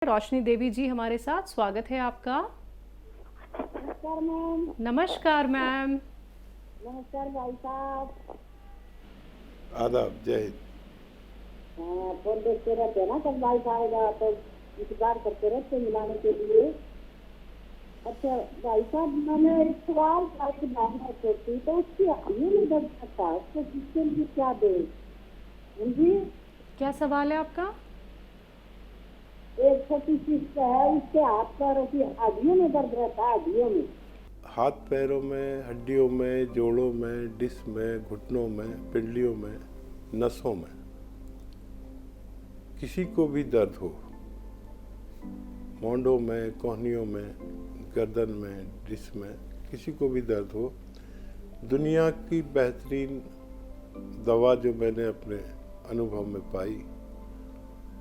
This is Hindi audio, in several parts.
रोशनी देवी जी हमारे साथ, स्वागत है आपका। नमस्कार मैम। नमस्कार मैम। नमस्कार भाई साहब। आदाब, जय हिंद। फोन देखते रहते हैं ना, कब भाई आएगा तो इंतजार करते रहते हैं मिलाने के लिए। अच्छा भाई साहब, मैंने एक सवाल आपसे जानना चाहती, तो उसकी आयु में दर्द करता है, उसको किसके लिए क्या दे जी? क्या सवाल है आपका? एक छोटी चीज है, उसके हाथ पैरों की हड्डियों में दर्द रहता है, हड्डियों में। हाथ पैरों में, हड्डियों में, जोड़ों में, डिस्क में, घुटनों में, पिंडलियों में, नसों में, किसी को भी दर्द हो, मोंडों में, कोहनियों में, गर्दन में, डिस्क में, किसी को भी दर्द हो, दुनिया की बेहतरीन दवा जो मैंने अपने अनुभव में पाई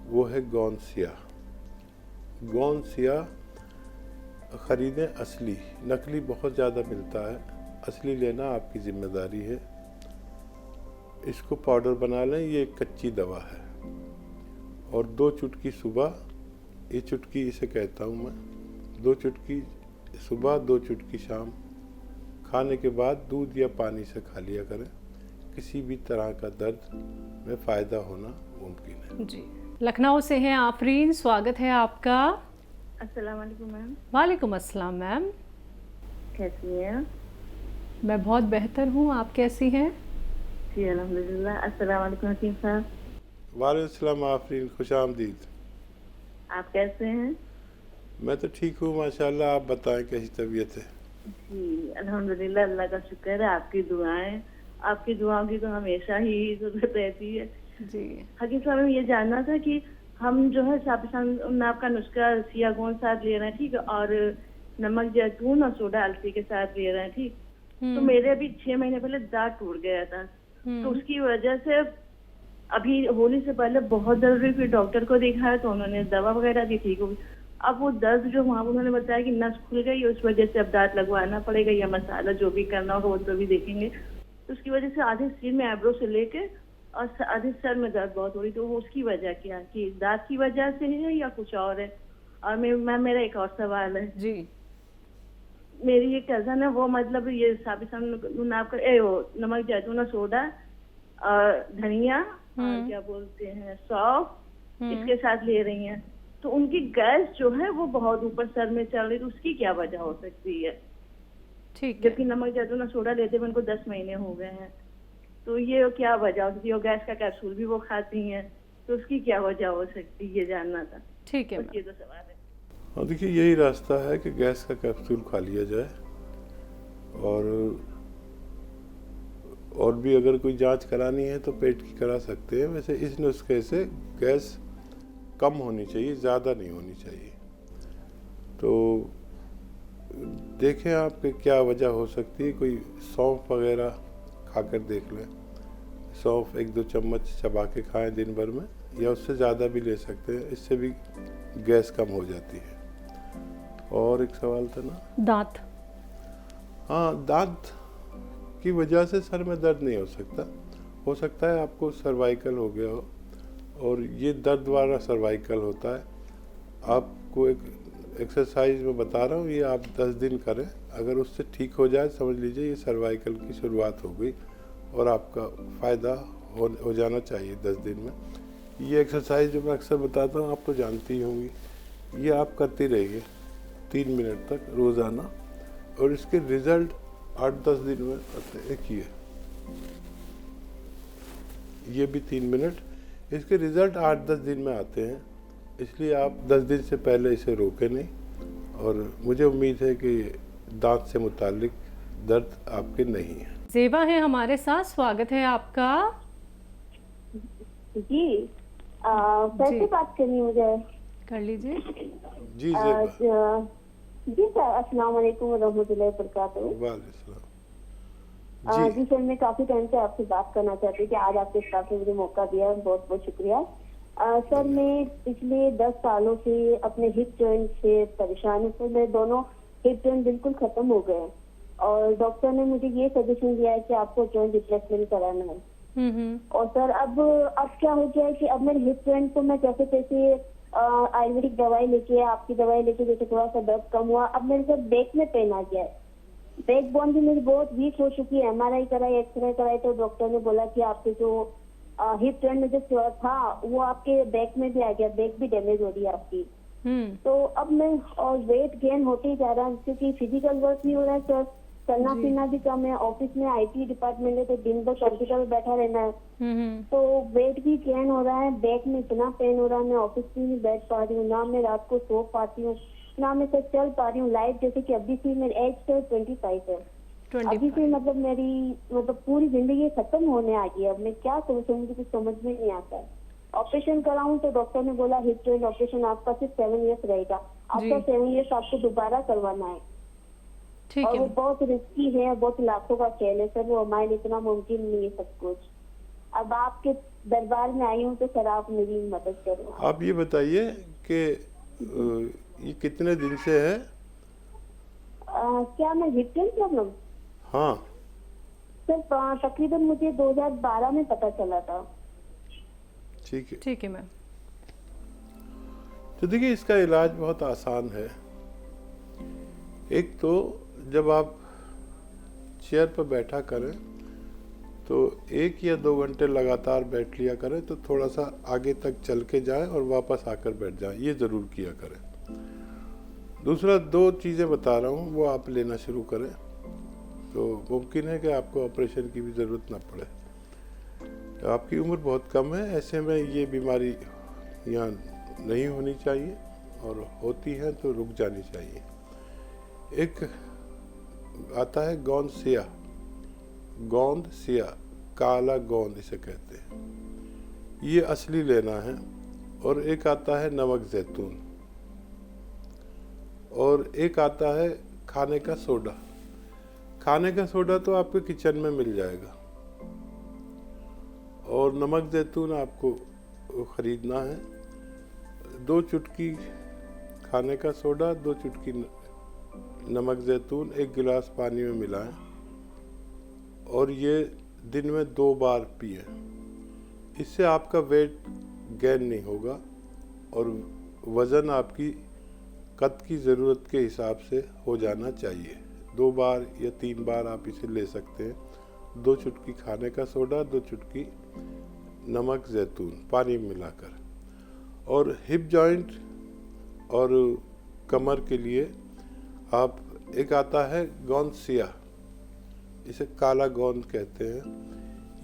वो है गौनसिया। गौनसिया ख़रीदें असली, नकली बहुत ज़्यादा मिलता है, असली लेना आपकी ज़िम्मेदारी है। इसको पाउडर बना लें, ये एक कच्ची दवा है। और 2 चुटकी सुबह, ये चुटकी इसे कहता हूँ मैं, 2 चुटकी सुबह, 2 चुटकी शाम, खाने के बाद दूध या पानी से खा लिया करें। किसी भी तरह का दर्द में फ़ायदा होना मुमकिन है। जी, लखनऊ से हैं आफरीन, स्वागत है आपका। अस्सलाम वालेकुम मैम। वालेकुम अस्सलाम मैम। कैसी हैं? मैं बहुत बेहतर हूँ, आप कैसी हैं? जी अल्हम्दुलिल्लाह। अस्सलाम वालेकुम हकीम साहब। वालेकुम अस्सलाम आफरीन, खुशामदीद। आप कैसे हैं? मैं तो ठीक हूँ माशाल्लाह, आप बताएं कैसी तबीयत है? जी अल्हम्दुलिल्लाह, अल्लाह का शुक्र है। आपकी दुआएं, आपकी दुआओं की तो हमेशा ही जरूरत रहती है। जी हकीम साहब, ये जानना था कि हम जो है साबिसान आपका नुस्खा सियागोन साथ ले रहे हैं, ठीक है, और नमक जैतून और सोडा अलसी के साथ ले रहे हैं, ठीक। तो मेरे अभी 6 महीने पहले दांत टूट गया था, तो उसकी वजह से अभी होली से पहले बहुत दर्द हुई। फिर डॉक्टर को दिखाया तो उन्होंने दवा वगैरह दी, ठीक हो गई। अब वो दर्द जो वहाँ उन्होंने बताया कि नस खुल गई, उस वजह से अब दांत लगवाना पड़ेगा या मसाला जो भी करना होगा वो तो भी देखेंगे। तो उसकी वजह से आधे सिर में आईब्रो से लेके और आधे सर में दर्द बहुत हो रही। तो उसकी वजह क्या, कि दांत की वजह से है या कुछ और है? और मेरा एक और सवाल है जी। मेरी एक कजन है, वो मतलब ये साबिसान नमक जैतून और सोडा और धनिया और क्या बोलते हैं सौंफ इसके साथ ले रही हैं, तो उनकी गैस जो है वो बहुत ऊपर सर में चल रही है। तो उसकी क्या वजह हो सकती है? ठीक है। जबकि नमक जैतून और सोडा लेते हुए उनको 10 महीने हो गए हैं, तो ये क्या वजह हो सकती है? और गैस का कैप्सूल भी वो खाती हैं, तो उसकी क्या वजह हो सकती है, ये जानना था। ठीक है बस ये 2 सवाल है। हाँ देखिए, यही रास्ता है कि गैस का कैप्सूल खा लिया जाए, और भी अगर कोई जांच करानी है तो पेट की करा सकते हैं। वैसे इस नुस्खे से गैस कम होनी चाहिए, ज़्यादा नहीं होनी चाहिए। तो देखें आप कि क्या वजह हो सकती है। कोई सौंफ वगैरह खाकर देख लें, सौंफ 1-2 चम्मच चबा के खाएं दिन भर में, या उससे ज़्यादा भी ले सकते हैं, इससे भी गैस कम हो जाती है। और एक सवाल था ना, दांत। हाँ, दांत की वजह से सर में दर्द नहीं हो सकता है आपको सर्वाइकल हो गया हो, और ये दर्द वाला सर्वाइकल होता है। आपको एक एक्सरसाइज में बता रहा हूँ, ये आप 10 दिन करें, अगर उससे ठीक हो जाए समझ लीजिए ये सर्वाइकल की शुरुआत हो गई और आपका फ़ायदा हो जाना चाहिए 10 दिन में। ये एक्सरसाइज जो मैं अक्सर बताता हूँ आप तो जानती ही होंगी, ये आप करती रहिए 3 मिनट तक रोज़ाना, और इसके रिज़ल्ट 8-10 दिन में आते हैं। एक ये भी 3 मिनट, इसके रिज़ल्ट 8-10 दिन में आते हैं, इसलिए आप 10 दिन से पहले इसे रोकें नहीं। और मुझे उम्मीद है कि दांत से मुतालिक दर्द आपके नहीं है। ज़ेबा है हमारे साथ, स्वागत है आपका। जी कैसे बात करनी मुझे? कर लीजिए। जी ज़ेबा। जी सर, अस्सलाम वालेकुम रहमतुल्लाहि व बरकातहू। वालेकुम जी सर, मैं काफी टाइम से आपसे बात करना चाहती हूँ कि आज आपके स्टाफ ने मुझे मौका दिया, बहुत बहुत शुक्रिया। सर, मैं पिछले 10 सालों से अपने हिप जॉइंट से परेशान हूँ। तो मेरे दोनों हिप जॉइंट बिल्कुल खत्म हो गए हैं, और डॉक्टर ने मुझे ये सजेशन दिया है कि आपको जॉइंट रिप्लेसमेंट कराना है। और सर अब क्या हो गया है कि अब मेरे हिप जॉइंट को मैं जैसे तैसे आयुर्वेदिक दवाई लेके, आपकी दवाई लेके जैसे थोड़ा सा दर्द कम हुआ। अब मेरे को बैक में पेन आ गया है, बैक बोन भी मेरी बहुत वीक हो चुकी है। MRI कराई, एक्सरे कराई तो डॉक्टर ने बोला कि आपके जो हिप जॉइंट में जो था वो आपके बैक में भी आ गया, बैक भी डैमेज हो रही है आपकी। तो अब मैं और वेट गेन होते ही जा रहा है क्योंकि फिजिकल वर्क नहीं हो रहा है सर, चलना फिरना भी कम है। ऑफिस में IT डिपार्टमेंट है तो दिन भर कंप्यूटर में बैठा रहना है, तो वेट भी गेन हो रहा है, बैक में इतना पेन हो रहा है, मैं ऑफिस में नहीं बैठ पा रही हूँ, ना मैं रात को सो पाती हूँ, ना मैं सर चल पा रही हूँ। लाइफ जैसे कि अभी से मेरी एज तो 25 है, अभी से मतलब मेरी मतलब पूरी जिंदगी खत्म होने आ गई है। अब मैं क्या करूँ सर, मुझे कुछ समझ में नहीं आता है। ऑपरेशन कराऊं तो डॉक्टर ने बोला हिप जॉइंट ऑपरेशन आपका सिर्फ 7 इयर्स रहेगा, आपका 7 इयर्स आपको दोबारा करवाना है। ठीक और है। वो बहुत रिस्की है, बहुत लाखों का खेल है सर, वो हमारे लिए इतना मुमकिन नहीं है सब कुछ। अब आपके दरबार में आई हूँ तो सर आप मेरी मदद करो। आप ये बताइए कि ये कितने दिन से है? क्या मैं हिप जॉइंट प्रॉब्लम? हाँ, सर तकरीबन मुझे 2012 में पता चला था। ठीक है। ठीक है मैम। तो देखिए, इसका इलाज बहुत आसान है। एक तो जब आप चेयर पर बैठा करें तो 1 या 2 घंटे लगातार बैठ लिया करें, तो थोड़ा सा आगे तक चल के जाएं और वापस आकर बैठ जाएं, ये ज़रूर किया करें। दूसरा, 2 चीज़ें बता रहा हूँ वो आप लेना शुरू करें तो मुमकिन है कि आपको ऑपरेशन की भी ज़रूरत ना पड़े। तो आपकी उम्र बहुत कम है, ऐसे में ये बीमारी यहाँ नहीं होनी चाहिए और होती है तो रुक जानी चाहिए। एक आता है गोंद सिया, गोंद सिया, काला गोंद इसे कहते हैं, ये असली लेना है। और एक आता है नमक जैतून, और एक आता है खाने का सोडा। खाने का सोडा तो आपके किचन में मिल जाएगा, और नमक जैतून आपको खरीदना है। 2 चुटकी खाने का सोडा, 2 चुटकी नमक जैतून 1 गिलास पानी में मिलाएं और ये दिन में 2 बार पिए। इससे आपका वेट गेन नहीं होगा और वज़न आपकी कद की ज़रूरत के हिसाब से हो जाना चाहिए। 2 बार या 3 बार आप इसे ले सकते हैं। 2 चुटकी खाने का सोडा, 2 चुटकी नमक जैतून पानी में मिलाकर। और हिप जॉइंट और कमर के लिए आप एक आता है गोंद सिया, इसे काला गोंद कहते हैं,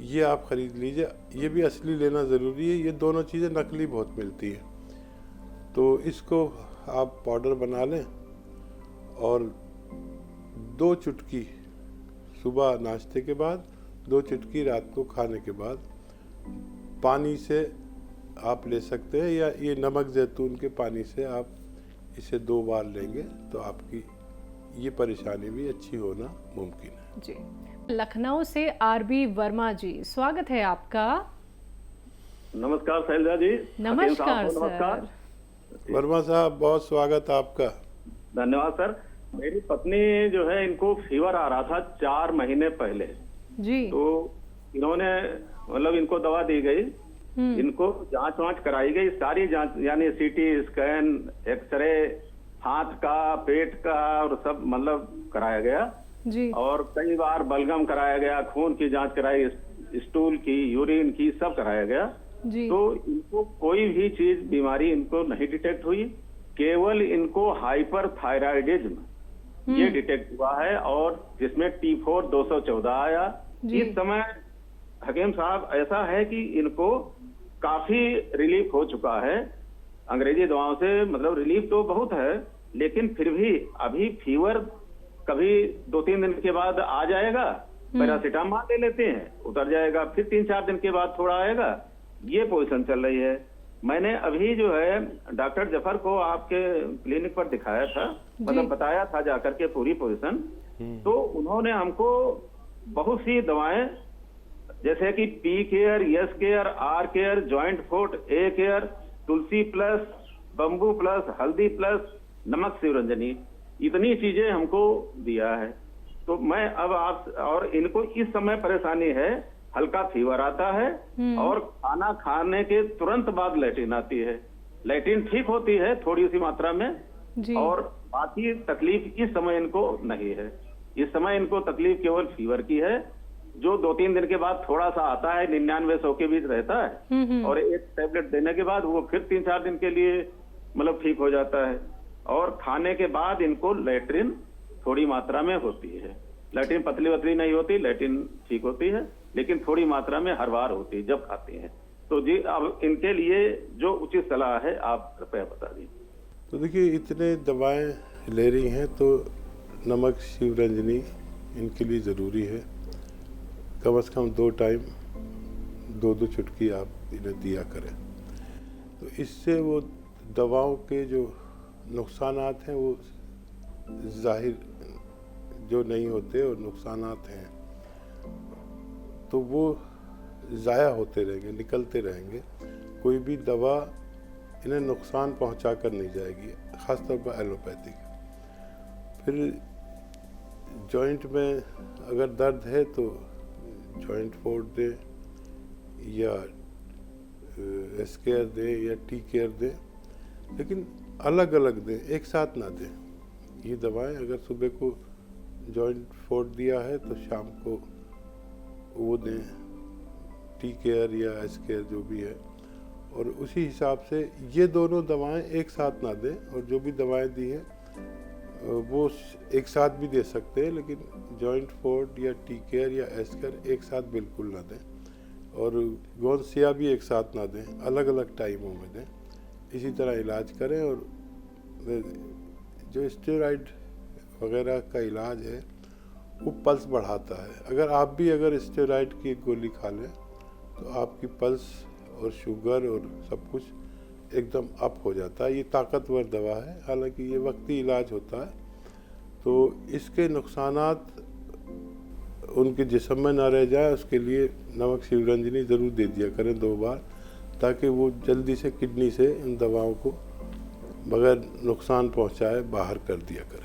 ये आप खरीद लीजिए। ये भी असली लेना ज़रूरी है, ये दोनों चीज़ें नकली बहुत मिलती हैं। तो इसको आप पाउडर बना लें और 2 चुटकी सुबह नाश्ते के बाद, 2 चुटकी रात को खाने के बाद पानी से आप ले सकते हैं, या ये नमक जैतून के पानी से आप इसे 2 बार लेंगे तो आपकी ये परेशानी भी अच्छी होना मुमकिन है। जी, लखनऊ से RB वर्मा जी, स्वागत है आपका। नमस्कार शैलजा जी। नमस्कार नमस्कार वर्मा साहब, बहुत स्वागत आपका। धन्यवाद सर। मेरी पत्नी जो है, इनको फीवर आ रहा था 4 महीने पहले जी। तो इन्होंने मतलब इनको दवा दी गई, इनको जांच वांच कराई गई, सारी जांच यानी CT स्कैन, एक्सरे, हाथ का, पेट का और सब मतलब कराया गया जी। और कई बार बलगम कराया गया, खून की जांच कराई, स्टूल की, यूरिन की, सब कराया गया जी। तो इनको कोई भी चीज बीमारी इनको नहीं डिटेक्ट हुई। केवल इनको हाइपर थायराइडिज्म ये डिटेक्ट हुआ है और जिसमें T4 214 आया। इस समय हकीम साहब ऐसा है कि इनको काफी रिलीफ हो चुका है अंग्रेजी दवाओं से, मतलब रिलीफ तो बहुत है, लेकिन फिर भी अभी फीवर कभी 2-3 दिन के बाद आ जाएगा, पैरासीटामोल ले लेते हैं, उतर जाएगा, फिर 3-4 दिन के बाद थोड़ा आएगा, ये पोजीशन चल रही है। मैंने अभी जो है डॉक्टर जफर को आपके क्लिनिक पर दिखाया था, मतलब बताया था जाकर के पूरी पोजीशन, तो उन्होंने हमको बहुत सी दवाएं जैसे कि P care, yes care, R care, joint foot, A care, Tulsi plus, bamboo plus, हल्दी प्लस, नमक शिवरंजनी, इतनी चीजें हमको दिया है। तो मैं अब आप, और इनको इस समय परेशानी है, हल्का फीवर आता है और खाना खाने के तुरंत बाद लैट्रिन आती है। लैट्रिन ठीक होती है थोड़ी सी मात्रा में, जी। और बाकी तकलीफ इस समय इनको नहीं है। इस समय इनको तकलीफ केवल फीवर की है, जो 2-3 दिन के बाद थोड़ा सा आता है, 99-100 के बीच रहता है, और एक टैबलेट देने के बाद वो फिर 3-4 दिन के लिए मतलब ठीक हो जाता है। और खाने के बाद इनको लैट्रिन थोड़ी मात्रा में होती है। लैट्रिन पतली नहीं होती, लैट्रिन ठीक होती है, लेकिन थोड़ी मात्रा में हर बार होती है जब खाती हैं। तो जी अब इनके लिए जो उचित सलाह है आप कृपया बता दीजिए। तो देखिए, इतने दवाएं ले रही हैं तो नमक शिवरंजनी इनके लिए ज़रूरी है। कम से कम 2 टाइम 2-2 चुटकी आप इन्हें दिया करें। तो इससे वो दवाओं के जो नुकसानात हैं वो जाहिर जो नहीं होते, और नुकसानात हैं तो वो ज़ाया होते रहेंगे, निकलते रहेंगे। कोई भी दवा इन्हें नुकसान पहुंचा कर नहीं जाएगी, ख़ासतौर पर एलोपैथिक। फिर जॉइंट में अगर दर्द है तो जॉइंट फोर्ड दे या एस्केयर दे या टी केयर दे, लेकिन अलग अलग दें, एक साथ ना दें। ये दवाएं अगर सुबह को जॉइंट फोर्ड दिया है तो शाम को वो दें, टी केयर या एस्केयर जो भी है। और उसी हिसाब से ये दोनों दवाएं एक साथ ना दें, और जो भी दवाएं दी हैं वो एक साथ भी दे सकते हैं, लेकिन जॉइंट फोर्ड या टी केयर या एस्केयर एक साथ बिल्कुल ना दें, और गोनसिया भी एक साथ ना दें, अलग अलग टाइमों में दें। इसी तरह इलाज करें। और जो स्टेरॉइड वगैरह का इलाज है वो पल्स बढ़ाता है। अगर स्टेरॉइड की एक गोली खा लें तो आपकी पल्स और शुगर और सब कुछ एकदम अप हो जाता है। ये ताकतवर दवा है, हालांकि ये वक्ती इलाज होता है। तो इसके नुकसानात उनके जिस्म में ना रह जाए, उसके लिए नमक शिवरंजनी ज़रूर दे दिया करें 2 बार, ताकि वो जल्दी से किडनी से इन दवाओं को बगैर नुकसान पहुंचाए बाहर कर दिया करें।